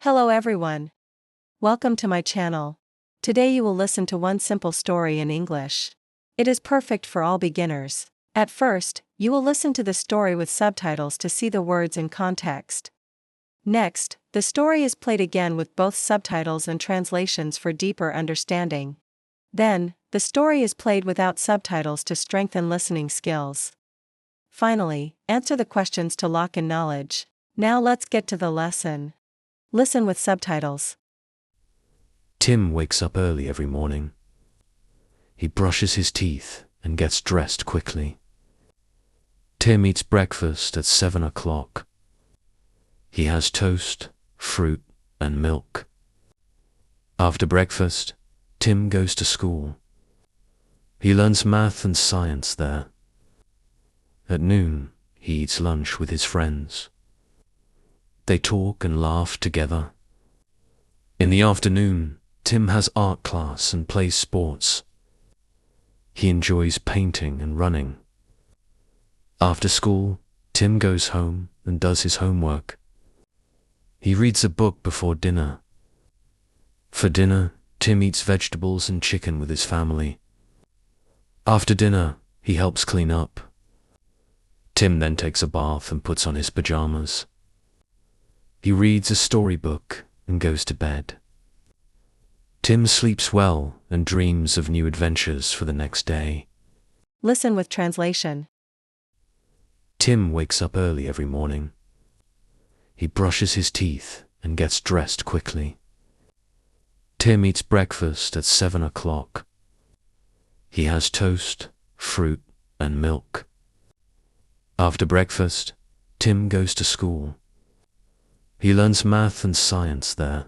Hello everyone. Welcome to my channel. Today you will listen to one simple story in English. It is perfect for all beginners. At first, you will listen to the story with subtitles to see the words in context. Next, the story is played again with both subtitles and translations for deeper understanding. Then, the story is played without subtitles to strengthen listening skills. Finally, answer the questions to lock in knowledge. Now let's get to the lesson. Listen with subtitles. Tim wakes up early every morning. He brushes his teeth and gets dressed quickly. Tim eats breakfast at 7 o'clock. He has toast, fruit, and milk. After breakfast, Tim goes to school. He learns math and science there. At noon, he eats lunch with his friends. They talk and laugh together. In the afternoon, Tim has art class and plays sports. He enjoys painting and running. After school, Tim goes home and does his homework. He reads a book before dinner. For dinner, Tim eats vegetables and chicken with his family. After dinner, he helps clean up. Tim then takes a bath and puts on his pajamas. He reads a storybook and goes to bed. Tim sleeps well and dreams of new adventures for the next day. Listen with translation. Tim wakes up early every morning. He brushes his teeth and gets dressed quickly. Tim eats breakfast at 7 o'clock. He has toast, fruit, and milk. After breakfast, Tim goes to school. He learns math and science there.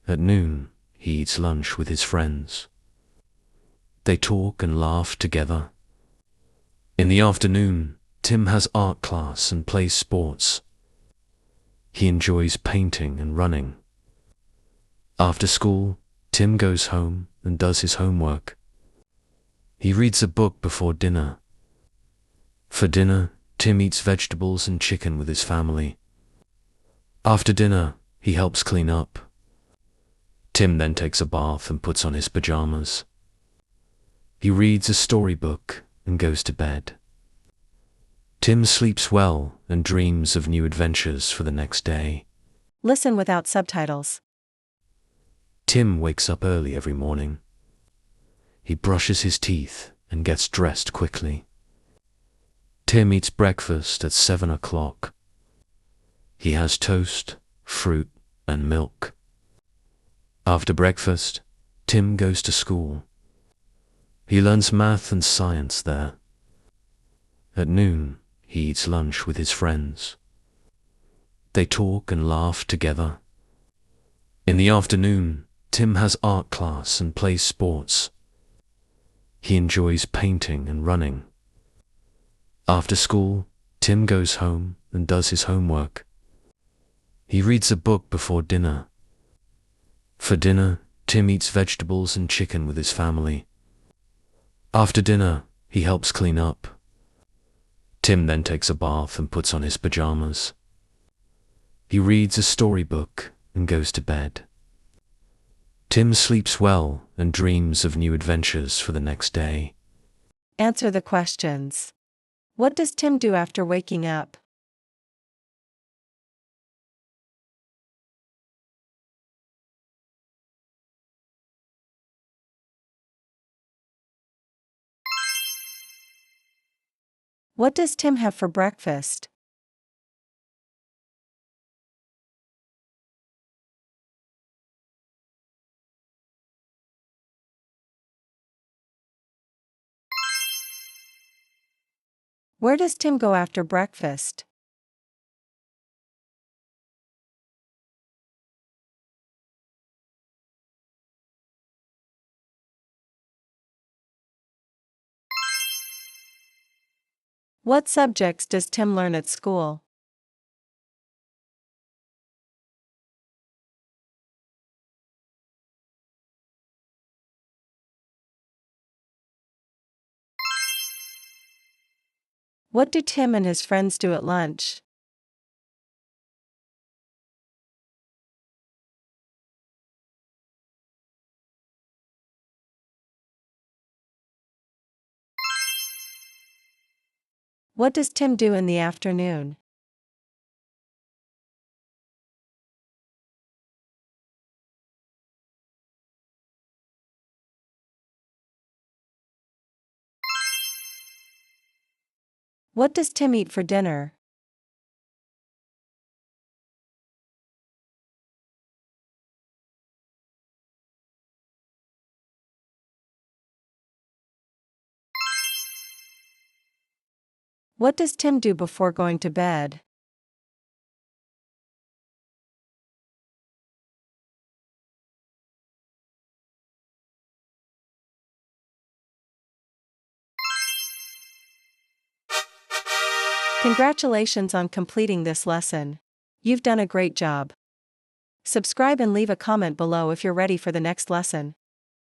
At noon, he eats lunch with his friends. They talk and laugh together. In the afternoon, Tim has art class and plays sports. He enjoys painting and running. After school, Tim goes home and does his homework. He reads a book before dinner. For dinner, Tim eats vegetables and chicken with his family. After dinner, he helps clean up. Tim then takes a bath and puts on his pajamas. He reads a storybook and goes to bed. Tim sleeps well and dreams of new adventures for the next day. Listen without subtitles. Tim wakes up early every morning. He brushes his teeth and gets dressed quickly. Tim eats breakfast at 7 o'clock. He has toast, fruit, and milk. After breakfast, Tim goes to school. He learns math and science there. At noon, he eats lunch with his friends. They talk and laugh together. In the afternoon, Tim has art class and plays sports. He enjoys painting and running. After school, Tim goes home and does his homework. He reads a book before dinner. For dinner, Tim eats vegetables and chicken with his family. After dinner, he helps clean up. Tim then takes a bath and puts on his pajamas. He reads a storybook and goes to bed. Tim sleeps well and dreams of new adventures for the next day. Answer the questions. What does Tim do after waking up? What does Tim have for breakfast? Where does Tim go after breakfast? What subjects does Tim learn at school? What do Tim and his friends do at lunch? What does Tim do in the afternoon? What does Tim eat for dinner? What does Tim do before going to bed? Congratulations on completing this lesson. You've done a great job. Subscribe and leave a comment below if you're ready for the next lesson.